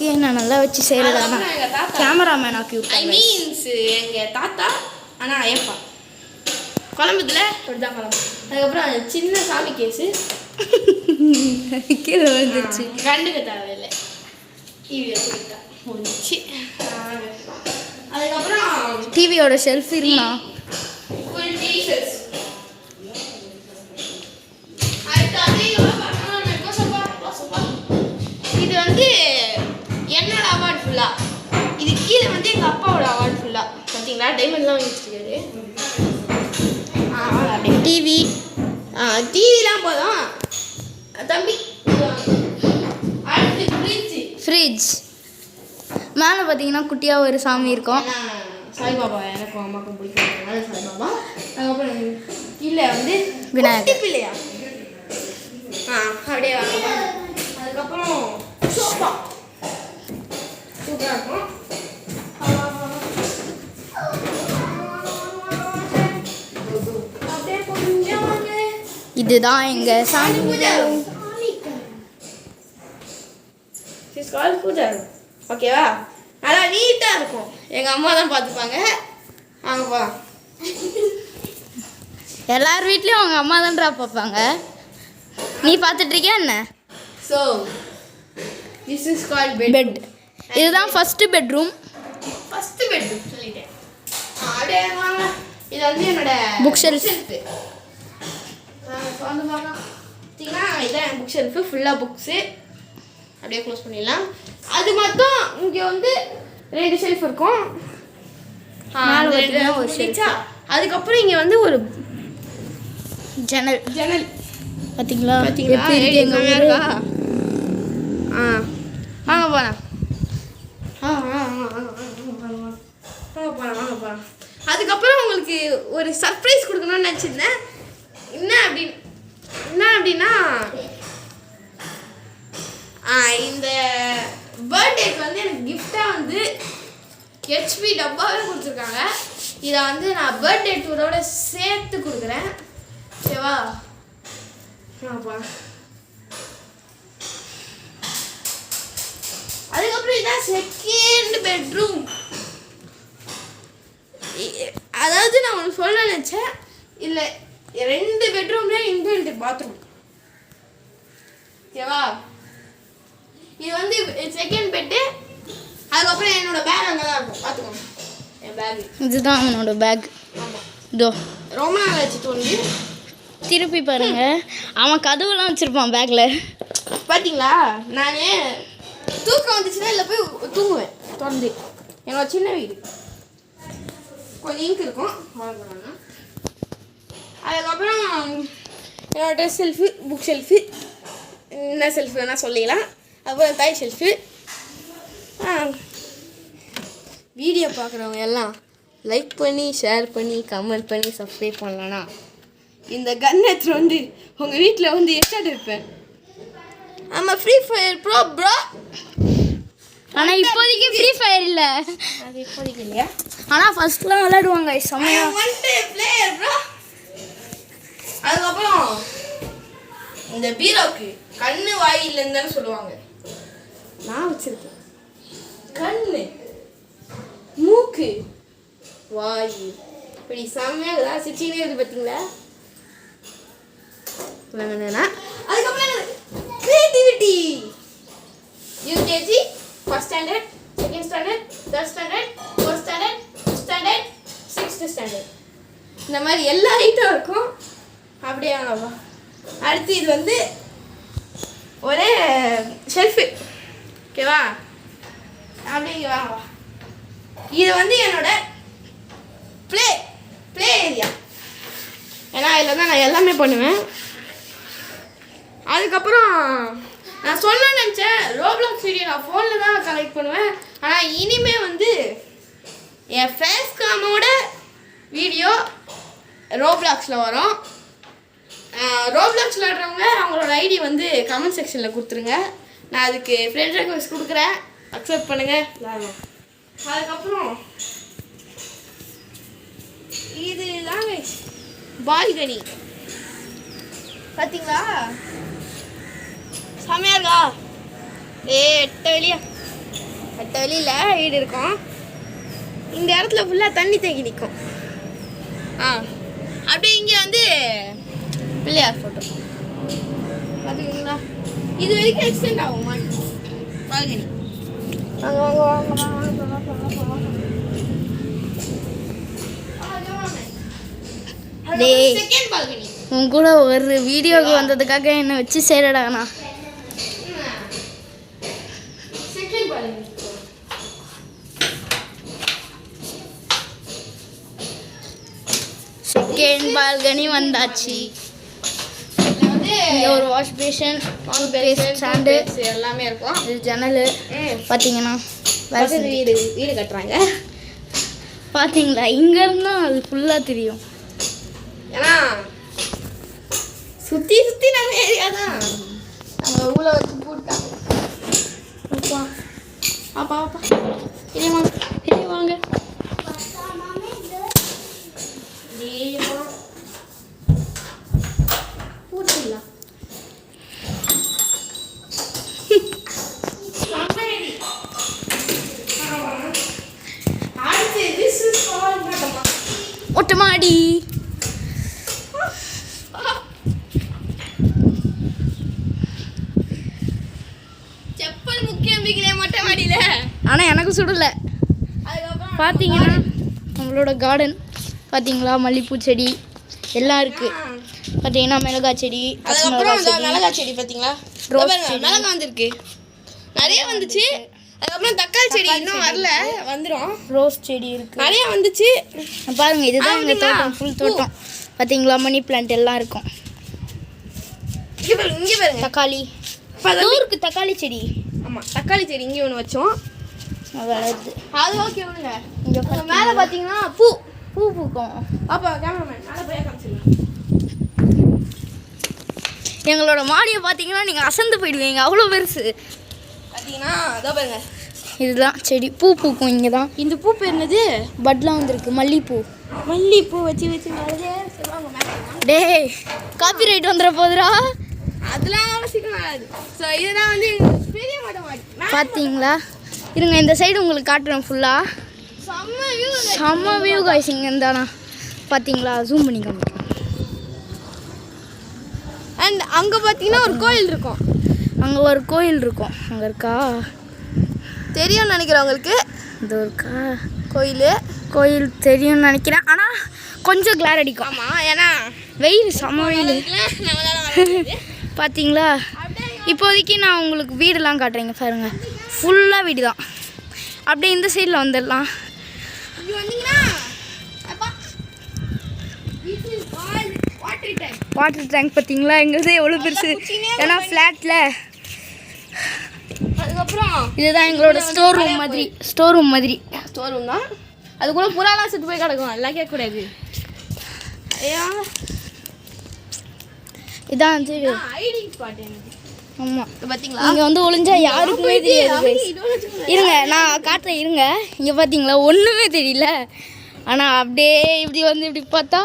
எல்லாத்தையும் நான் நல்லா வச்சு செய்கிறதானா கேமராமேன் ஆக்கி ஐ மீன்ஸ் எங்கள் தாத்தா ஆனால் ஐயப்பா குழம்புல இப்படிதான் குழம்பு. அதுக்கப்புறம் சின்ன சாமி கேஸு கீழே வந்துச்சு. கண்டுக்க தேவையில்லை. டிவி வச்சுக்கிட்டா முடிச்சு. அதுக்கப்புறம் டிவியோட ஷெல்ஃப் இருந்தா ஃபுல் டிஷர்ட்ஸ். இது வந்து என்னோட அவார்ட் ஃபுல்லா. இது கீழே வந்து எங்கள் அப்பாவோட அவார்ட் ஃபுல்லா. பார்த்தீங்களா டைமண்ட்லாம் வாங்கி வச்சுருக்காரு. டிவி டிவிலாம் போதும் தம்பி. அடுத்து ஃப்ரிட்ஜ் மேலே பார்த்தீங்கன்னா குட்டியாக ஒரு சாமி இருக்கும். சாய்பாபா எனக்கும் அம்மாக்கும் பிடிக்கும் சாய்பாபா. அதுக்கப்புறம் இல்லை வந்து விநாயகர் பிள்ளையா அப்படியே வாங்க. அதுக்கப்புறம் சோஃபா சூப்பராக இருக்கும். இதுதான் எங்கள் சாமி பூஜை. ஓகேவா? நல்லா நீட்டாக இருக்கும். எங்கள் அம்மா தான் பார்த்துப்பாங்க. வாங்க போகலாம். எல்லார் வீட்லேயும் அவங்க அம்மா தான்டா பார்ப்பாங்க. நீ பார்த்துட்ருக்கியா என்ன? So this is called bed. இதுதான் ஃபஸ்ட்டு பெட்ரூம். ஃபஸ்ட்டு பெட்ரூம் சொல்லிட்டேன். அப்படியே வாங்க. இது வந்து என்னோட புக் ஷெல்ஃப். வந்து பார்க்கலாம். பார்த்தீங்கன்னா இதான் என் புக் ஷெல்ஃபு ஃபுல்லாக புக்ஸு. அப்படியே க்ளோஸ் பண்ணிடலாம். அது மட்டும் இங்கே வந்து 2 ஷெல்ஃப் இருக்கும். ஒரு ஷெல்ஃபா. அதுக்கப்புறம் இங்கே வந்து ஒரு ஜன்னல். பார்த்தீங்களா பார்த்தீங்களா எப்படி இருக்கு எங்கள் ஊர்? இருக்கா? வாங்க போகலாம். வாங்க போகலாம். அதுக்கப்புறம் உங்களுக்கு ஒரு சர்ப்ரைஸ் கொடுக்கணும்னு நினச்சிருந்தேன். என்ன அப்படின்னா இந்த பர்த்டேக்கு வந்து எனக்கு கிஃப்டாக வந்து ஹெச்பி டப்பாவே கொடுத்துருக்காங்க. இதை வந்து நான் பர்த்டே டூரோட சேர்த்து கொடுக்குறேன். ஓகேவா? அதுக்கப்புறம் இதான் செகண்ட் பெட்ரூம். அதாவது நான் ஒன்று சொல்ல நினச்சேன். இல்லை 2 பெட்ரூம்லேயே இன்பில்ட் பாத்ரூம். ஓகேவா? இது வந்து செகண்ட் பெட்டு. அதுக்கப்புறம் என்னோட பேக் அங்கே தான் இருக்கும். பார்த்துக்கோங்க என் பேக். இதுதான் அவனோட பேக். ஆமாம், இதோ ரொம்ப நாள் ஆச்சு தோண்டி. திருப்பி பாருங்க. அவன் கதவுலாம் வச்சுருப்பான் பேக்கில். பார்த்தீங்களா? நான் தூக்கம் வந்துச்சுன்னா இல்லை போய் தூங்குவேன் தொடர்ந்து. என்னோட சின்ன வீடு கொஞ்சம் இங்க் இருக்கும். அதுக்கப்புறம் என்னோட ட்ரெஸ் ஷெல்ஃபு, புக் ஷெல்ஃபு, என்ன ஷெல்ஃபு வேணால் சொல்லிக்கலாம். அதுக்கப்புறம் தாய் ஷெல்ஃபு. வீடியோ பார்க்குறவங்க எல்லாம் லைக் பண்ணி, ஷேர் பண்ணி, கமெண்ட் பண்ணி, சப்ஸ்கிரைப் பண்ணலன்னா இந்த கன் எடுத்துகிட்டு வந்து உங்கள் வீட்டில் வந்து எஸ்டாட் இருப்பேன். ஆமாம், ஃப்ரீ ஃபயர் ப்ரோ. ஆனால் இப்போதைக்கு ஃப்ரீ ஃபயர் இல்லை. அது இப்போதைக்கு இல்லையா? ஆனால் ஃபர்ஸ்ட்லாம் விளையாடுவாங்க செம்மையா. அதுக்கப்புறம் இந்த பீரோக்கு கண்ணு வாய் இல்லைன்னு சொல்லுவாங்க. நான் வச்சிருக்கேன். கண்ணு, மூக்கு, வாய் இப்படி செம்மையாக சிச்சினே இருக்குது. பார்த்தீங்களா? அதுக்கப்புறம் creativity. UKG, first standard, second standard, third standard, fourth standard, fifth standard, sixth standard, இந்த மாதிரி எல்லா ஐட்டம் இருக்கும். அப்படியே வாங்கப்பா. அடுத்து இது வந்து ஒரே ஷெல்ஃபு. ஓகேவா? அப்படியே இங்கே வாங்கப்பா. இது வந்து என்னோட ப்ளே ஏரியா. ஏன்னா இதில் தான் நான் எல்லாமே பண்ணுவேன். அதுக்கப்புறம் நான் சொல்ல நினச்சேன் ரோப்ளாக்ஸ் வீடியோ நான் ஃபோனில் தான் கலெக்ட் பண்ணுவேன். ஆனால் இனிமேல் வந்து என் ஃபேஸ் காமோட வீடியோ ரோப்ளாக்ஸில் வரும். ரோப்ளாக்ஸ் விளாட்றவங்க அவங்களோட ஐடி வந்து கமெண்ட் செக்ஷனில் கொடுத்துருங்க. நான் அதுக்கு ஃப்ரெண்ட் ரெக்வெஸ்ட் கொடுக்குறேன். அக்செப்ட் பண்ணுங்கள். அதுக்கப்புறம் இதுதான் பால்கனி. பார்த்தீங்களா? செமையா இருக்கா? எட்ட வெளியா அடுத்த வெளியில் வீடு இருக்கும். இந்த இடத்துல ஃபுல்லாக தண்ணி தேங்கி நிற்கும். அப்படியே இங்கே வந்து பிள்ளையார் ஃபோட்டோ பார்த்துக்கிங்களா? இது வரைக்கும் எக்ஸ்டெண்ட் ஆகும் பால்கனி. வாங்க வாங்க வாங்க வாங்க வாங்க வாங்க. Second balcony. உன் கூட ஒரு வீடியோக்கு வந்ததுக்காக என்னை வச்சு சேரடாண்ணா. Second balcony. செகண்ட் பால்கனி வந்தாச்சு. இங்கே ஒரு வாஷ் பேஷன், ஸ்டாண்டு எல்லாமே இருக்கும். இது ஜன்னல். பார்த்தீங்கன்னா வீடு வீடு கட்டுறாங்க. பார்த்தீங்களா? இங்கேருந்தா அது ஃபுல்லாக தெரியும். ஏன்னா சுற்றி சுற்றி நம்ம ஏரியா தான். நம்ம ஊரை வச்சு போட்டாங்க. அப்பா அப்பா இனி வாங்க இனி வாங்க. பூச்சிங்களா? மொட்டை மாடி. செப்பல் முக்கியம் மொட்டை மாடியில். ஆனால் எனக்கு சுடலை. அதுக்கப்புறம் பார்த்தீங்கன்னா நம்மளோட கார்டன் பார்த்தீங்களா? மல்லிகைப்பூ செடி எல்லாம் இருக்குது. பார்த்தீங்கன்னா மிளகாய் செடி, அதுக்கப்புறம் மிளகாய் செடி பார்த்தீங்களா? மிளகாய் வந்திருக்கு, நிறைய வந்துச்சு. அதுக்கப்புறம் தக்காளி செடி இன்னும் வரல, வந்துடும். ரோஸ் செடி இருக்குது, நிறைய வந்துச்சு. பாருங்க. இதுதான் எங்கள் தோட்டம், ஃபுல் தோட்டம். பார்த்தீங்களா? மணி பிளான்ட் எல்லாம் இருக்கும். இங்கே பாருங்க, இங்கே பாருங்க. தக்காளி ஊருக்கு தக்காளி செடி. ஆமாம், தக்காளி செடி இங்கே ஒன்று வச்சோம், அது வளருது. அது ஓகே ஒன்றுங்க. இங்கே மேலே பார்த்தீங்கன்னா பூ பூ பூக்கும். அப்போ கேமராமேன் மேலே போய் காமிச்சிடலாம். எங்களோட மாடியை பார்த்தீங்கன்னா நீங்கள் அசந்து போயிடுவீங்க, அவ்வளோ பெருசு. பார்த்தீங்கன்னா அதோ பாருங்க, இதுதான் செடி, பூ பூக்கும். இங்கே தான் இந்த பூ பேர் என்னது? பட்லாம் வந்திருக்கு, மல்லிகைப்பூ. மல்லிகைப்பூ வச்சு வச்சு வருது சொல்லுவாங்க மேலே. டேய், காப்பி ரைட் வந்துட போதுரா. அதெல்லாம் அவசியம் வராது. ஸோ இதுதான் வந்து பெரிய மொட்டை மாடி. பார்த்தீங்களா? இருங்க, இந்த சைடு உங்களுக்கு காட்டுறேன் ஃபுல்லாக. செம்ம வியூ, செம்ம வியூ காய்ஸ். இங்கே இருந்தானா பார்த்தீங்களா? ஜூம் பண்ணி காமிக்கிறேன். அண்ட் அங்கே பார்த்தீங்கன்னா ஒரு கோயில் இருக்கும். அங்கே ஒரு கோயில் இருக்கும். அங்கே இருக்கா? தெரியும்னு நினைக்கிறவங்களுக்கு இது இருக்கா கோயில்? கோயில் தெரியும்னு நினைக்கிறேன், ஆனால் கொஞ்சம் கிளார் அடிக்கும். ஆமாம், ஏன்னா வெயில், செம்ம வெயில். பார்த்தீங்களா? இப்போதைக்கு நான் உங்களுக்கு வீடெல்லாம் காட்டுறேங்க பாருங்க. ஃபுல்லாக வீடு தான். அப்படியே இந்த சைடில் வந்துடலாம். வாட்டர் டேங்க் பார்த்தீங்களா? எங்கிறது எவ்வளோ பெருசு. ஏன்னா ஃப்ளாட்டில். அதுக்கப்புறம் இதுதான் எங்களோட ஸ்டோர் ரூம் மாதிரி. ஸ்டோர் ரூம் மாதிரி ஸ்டோர் ரூம் தான். அதுக்குள்ளே புறாலாம் சுட்டு போய் கிடக்கும், எல்லாம் கேட்கக்கூடாது. ஐயா, இதான் வந்து ஐடி ஸ்பாட் எனக்கு. ஆமாம், பார்த்தீங்களா? இங்கே வந்து ஒளிஞ்சா யாருக்குமே தெரியாது. இருங்க, நான் காட்டுறேன். இருங்க, இங்கே பார்த்தீங்களா? ஒன்றுமே தெரியல. ஆனால் அப்படியே இப்படி வந்து இப்படி பார்த்தா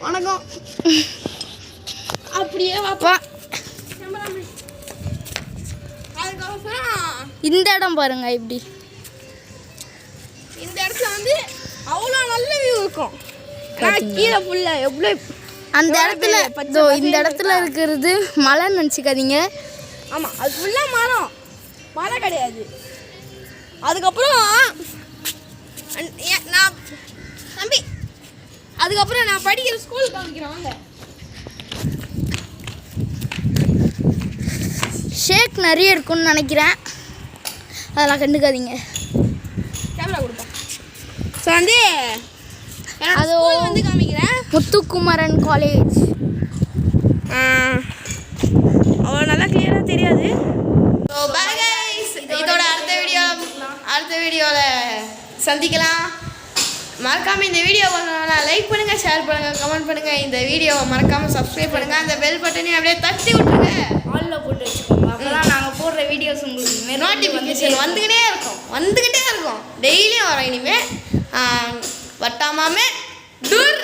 வணக்கம் அப்படியே வாப்பா. அதுக்கப்புறம் இந்த இடம் பாருங்க. இப்படி இந்த இடத்துல வந்து அவ்வளோ நல்ல வியூ இருக்கும். கீழே ஃபுல்லாக எவ்வளோ அந்த இடத்துல இந்த இடத்துல இருக்கிறது மலைன்னு நினச்சிக்காதீங்க. ஆமாம், அது ஃபுல்லாக மலை கிடையாது. அதுக்கப்புறம் நான் தம்பி, அதுக்கப்புறம் நான் படிக்கிற ஸ்கூலுக்கு காமிக்கிறேன் வாங்க. ஷேக் நிறைய இருக்குன்னு நினைக்கிறேன், அதெல்லாம் கண்டுக்காதீங்க. கேமரா கொடுப்பேன். ஸோ வந்து அது வந்து காமிக்கிறேன். முத்துக்குமரன் காலேஜ். அவ்வளோ நல்லா கிளியராக தெரியாது. ஸோ பாய் கைஸ், இதோட அடுத்த வீடியோவில் சந்திக்கலாம். மறக்காமல் இந்த வீடியோ லைக் பண்ணுங்கள், ஷேர் பண்ணுங்கள், கமெண்ட் பண்ணுங்கள். இந்த வீடியோவை மறக்காமல் சப்ஸ்கிரைப் பண்ணுங்கள். அந்த பெல் பட்டனையும் அப்படியே தட்டி விட்டுருங்க, ஆலில் போட்டு வச்சுக்கோங்க. அப்போதான் நாங்கள் போடுற வீடியோஸ் உங்களுக்கு நோட்டிஃபிகேஷன் வந்துக்கிட்டே இருக்கும். டெய்லியும் வரோம். இனிமேல் வட்டாமாமே டூர்.